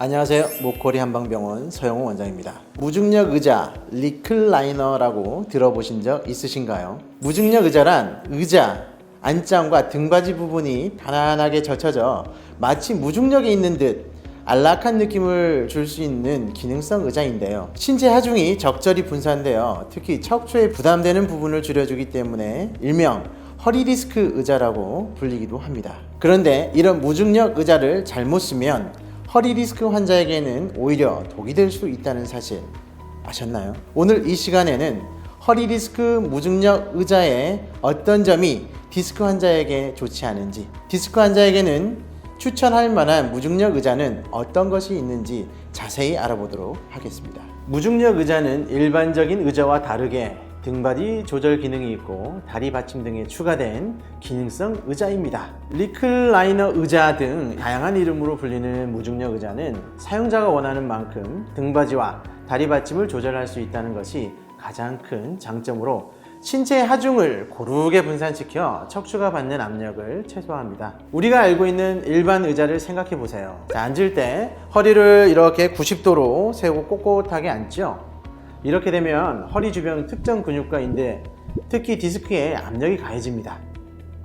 안녕하세요. 목걸이 한방병원 서영호 원장입니다. 무중력 의자 리클라이너라고 들어보신 적 있으신가요? 무중력 의자란 의자 안장과 등받이 부분이 편안하게 젖혀져 마치 무중력에 있는 듯 안락한 느낌을 줄 수 있는 기능성 의자인데요. 신체 하중이 적절히 분산되어 특히 척추에 부담되는 부분을 줄여주기 때문에 일명 허리 디스크 의자라고 불리기도 합니다. 그런데 이런 무중력 의자를 잘못 쓰면 허리 디스크 환자에게는 오히려 독이 될 수 있다는 사실 아셨나요? 오늘 이 시간에는 허리 디스크 무중력 의자의 어떤 점이 디스크 환자에게 좋지 않은지, 디스크 환자에게는 추천할 만한 무중력 의자는 어떤 것이 있는지 자세히 알아보도록 하겠습니다. 무중력 의자는 일반적인 의자와 다르게 등받이 조절 기능이 있고 다리 받침 등에 추가된 기능성 의자입니다. 리클라이너 의자 등 다양한 이름으로 불리는 무중력 의자는 사용자가 원하는 만큼 등받이와 다리 받침을 조절할 수 있다는 것이 가장 큰 장점으로 신체의 하중을 고르게 분산시켜 척추가 받는 압력을 최소화합니다. 우리가 알고 있는 일반 의자를 생각해 보세요. 자, 앉을 때 허리를 이렇게 90도로 세우고 꼿꼿하게 앉죠. 이렇게 되면 허리 주변 특정 근육과인데 특히 디스크에 압력이 가해집니다.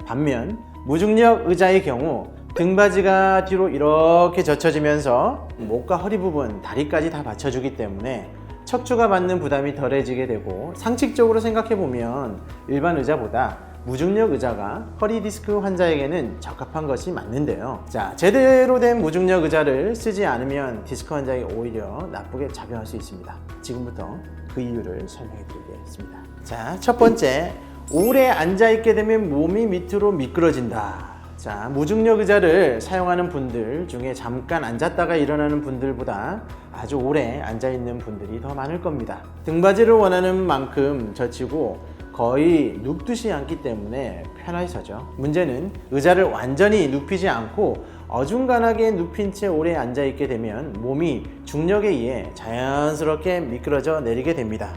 반면 무중력 의자의 경우 등받이가 뒤로 이렇게 젖혀지면서 목과 허리 부분, 다리까지 다 받쳐주기 때문에 척추가 받는 부담이 덜해지게 되고 상식적으로 생각해보면 일반 의자보다 무중력 의자가 허리 디스크 환자에게는 적합한 것이 맞는데요. 자, 제대로 된 무중력 의자를 쓰지 않으면 디스크 환자에게 오히려 나쁘게 작용할 수 있습니다. 지금부터 그 이유를 설명해 드리겠습니다. 자, 첫 번째, 오래 앉아있게 되면 몸이 밑으로 미끄러진다. 자, 무중력 의자를 사용하는 분들 중에 잠깐 앉았다가 일어나는 분들보다 아주 오래 앉아있는 분들이 더 많을 겁니다. 등받이를 원하는 만큼 젖히고 거의 눕듯이 앉기 때문에 편하게 서죠. 문제는 의자를 완전히 눕히지 않고 어중간하게 눕힌 채 오래 앉아있게 되면 몸이 중력에 의해 자연스럽게 미끄러져 내리게 됩니다.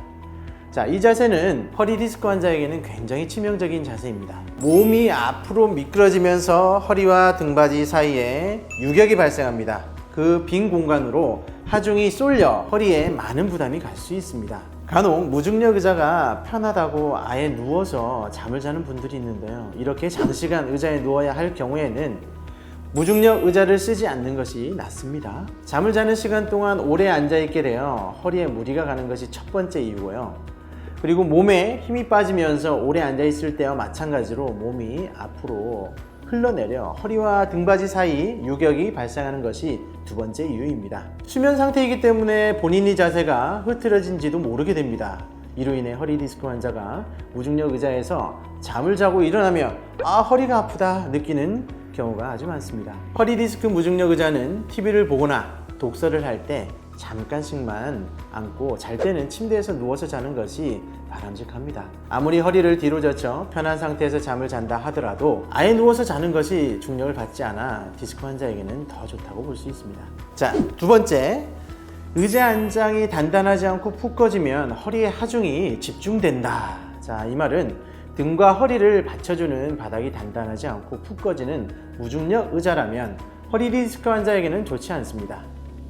자, 이 자세는 허리 디스크 환자에게는 굉장히 치명적인 자세입니다. 몸이 앞으로 미끄러지면서 허리와 등받이 사이에 유격이 발생합니다. 그 빈 공간으로 하중이 쏠려 허리에 많은 부담이 갈 수 있습니다. 간혹 무중력 의자가 편하다고 아예 누워서 잠을 자는 분들이 있는데요. 이렇게 장시간 의자에 누워야 할 경우에는 무중력 의자를 쓰지 않는 것이 낫습니다. 잠을 자는 시간 동안 오래 앉아있게 되어 허리에 무리가 가는 것이 첫 번째 이유고요. 그리고 몸에 힘이 빠지면서 오래 앉아있을 때와 마찬가지로 몸이 앞으로 흘러내려 허리와 등받이 사이 유격이 발생하는 것이 두 번째 이유입니다. 수면 상태이기 때문에 본인의 자세가 흐트러진지도 모르게 됩니다. 이로 인해 허리 디스크 환자가 무중력 의자에서 잠을 자고 일어나면 허리가 아프다 느끼는 경우가 아주 많습니다. 허리 디스크 무중력 의자는 TV를 보거나 독서를 할 때 잠깐씩만 앉고 잘 때는 침대에서 누워서 자는 것이 바람직합니다. 아무리 허리를 뒤로 젖혀 편한 상태에서 잠을 잔다 하더라도 아예 누워서 자는 것이 중력을 받지 않아 디스크 환자에게는 더 좋다고 볼 수 있습니다. 자, 두 번째, 의자 안장이 단단하지 않고 푹 꺼지면 허리에 하중이 집중된다. 자, 이 말은 등과 허리를 받쳐주는 바닥이 단단하지 않고 푹 꺼지는 무중력 의자라면 허리 디스크 환자에게는 좋지 않습니다.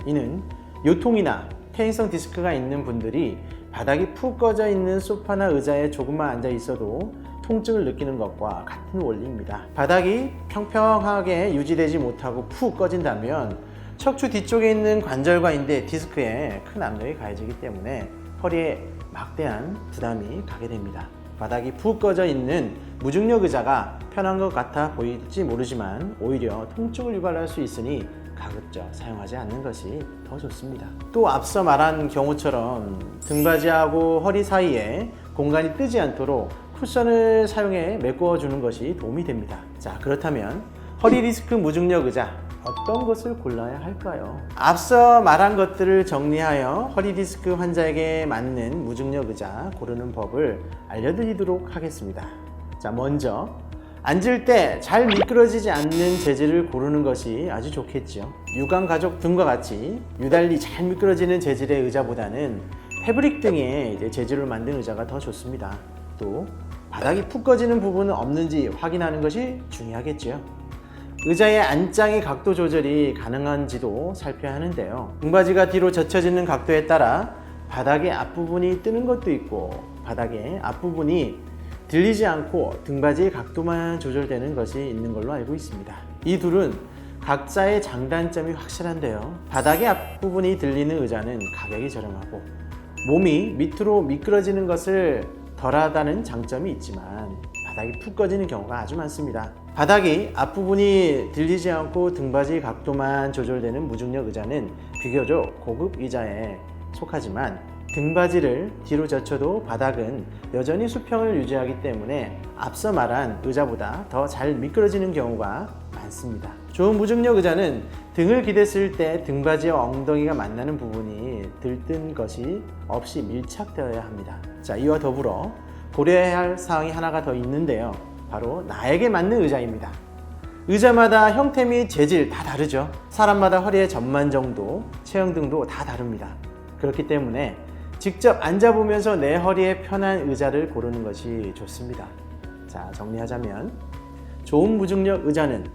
이는 요통이나 퇴행성 디스크가 있는 분들이 바닥이 푹 꺼져 있는 소파나 의자에 조금만 앉아 있어도 통증을 느끼는 것과 같은 원리입니다. 바닥이 평평하게 유지되지 못하고 푹 꺼진다면 척추 뒤쪽에 있는 관절과인대 디스크에 큰 압력이 가해지기 때문에 허리에 막대한 부담이 가게 됩니다. 바닥이 푹 꺼져 있는 무중력 의자가 편한 것 같아 보일지 모르지만 오히려 통증을 유발할 수 있으니 가급적 사용하지 않는 것이 더 좋습니다. 또 앞서 말한 경우처럼 등받이하고 허리 사이에 공간이 뜨지 않도록 쿠션을 사용해 메꾸어 주는 것이 도움이 됩니다. 자, 그렇다면 허리 디스크 무중력 의자 어떤 것을 골라야 할까요? 앞서 말한 것들을 정리하여 허리 디스크 환자에게 맞는 무중력 의자 고르는 법을 알려드리도록 하겠습니다. 자, 먼저 앉을 때 잘 미끄러지지 않는 재질을 고르는 것이 아주 좋겠죠. 유광 가죽 등과 같이 유달리 잘 미끄러지는 재질의 의자보다는 패브릭 등의 재질을 만든 의자가 더 좋습니다. 또 바닥이 푹 꺼지는 부분은 없는지 확인하는 것이 중요하겠죠. 의자의 안장의 각도 조절이 가능한지도 살펴야 하는데요. 등받이가 뒤로 젖혀지는 각도에 따라 바닥의 앞부분이 뜨는 것도 있고 바닥의 앞부분이 들리지 않고 등받이의 각도만 조절되는 것이 있는 걸로 알고 있습니다. 이 둘은 각자의 장단점이 확실한데요. 바닥의 앞부분이 들리는 의자는 가격이 저렴하고 몸이 밑으로 미끄러지는 것을 덜하다는 장점이 있지만 바닥이 푹 꺼지는 경우가 아주 많습니다. 바닥이 앞부분이 들리지 않고 등받이 각도만 조절되는 무중력 의자는 비교적 고급 의자에 속하지만 등받이를 뒤로 젖혀도 바닥은 여전히 수평을 유지하기 때문에 앞서 말한 의자보다 더 잘 미끄러지는 경우가 많습니다. 좋은 무중력 의자는 등을 기댔을 때 등받이와 엉덩이가 만나는 부분이 들뜬 것이 없이 밀착되어야 합니다. 자, 이와 더불어 고려해야 할 사항이 하나가 더 있는데요. 바로 나에게 맞는 의자입니다. 의자마다 형태 및 재질 다 다르죠. 사람마다 허리의 전만 정도, 체형 등도 다 다릅니다. 그렇기 때문에 직접 앉아보면서 내 허리에 편한 의자를 고르는 것이 좋습니다. 자, 정리하자면 좋은 무중력 의자는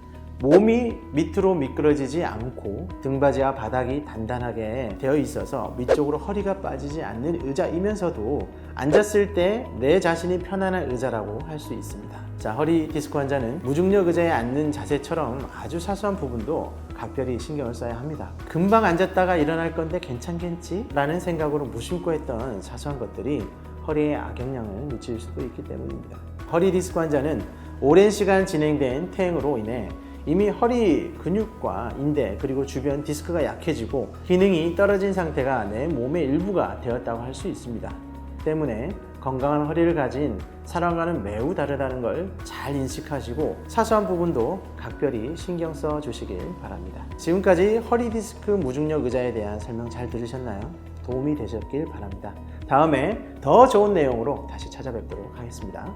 몸이 밑으로 미끄러지지 않고 등받이와 바닥이 단단하게 되어 있어서 위쪽으로 허리가 빠지지 않는 의자이면서도 앉았을 때 내 자신이 편안한 의자라고 할 수 있습니다. 자, 허리 디스크 환자는 무중력 의자에 앉는 자세처럼 아주 사소한 부분도 각별히 신경을 써야 합니다. 금방 앉았다가 일어날 건데 괜찮겠지? 라는 생각으로 무심코 했던 사소한 것들이 허리에 악영향을 미칠 수도 있기 때문입니다. 허리 디스크 환자는 오랜 시간 진행된 퇴행으로 인해 이미 허리 근육과 인대 그리고 주변 디스크가 약해지고 기능이 떨어진 상태가 내 몸의 일부가 되었다고 할 수 있습니다. 때문에 건강한 허리를 가진 사람과는 매우 다르다는 걸 잘 인식하시고 사소한 부분도 각별히 신경 써 주시길 바랍니다. 지금까지 허리 디스크 무중력 의자에 대한 설명 잘 들으셨나요? 도움이 되셨길 바랍니다. 다음에 더 좋은 내용으로 다시 찾아뵙도록 하겠습니다.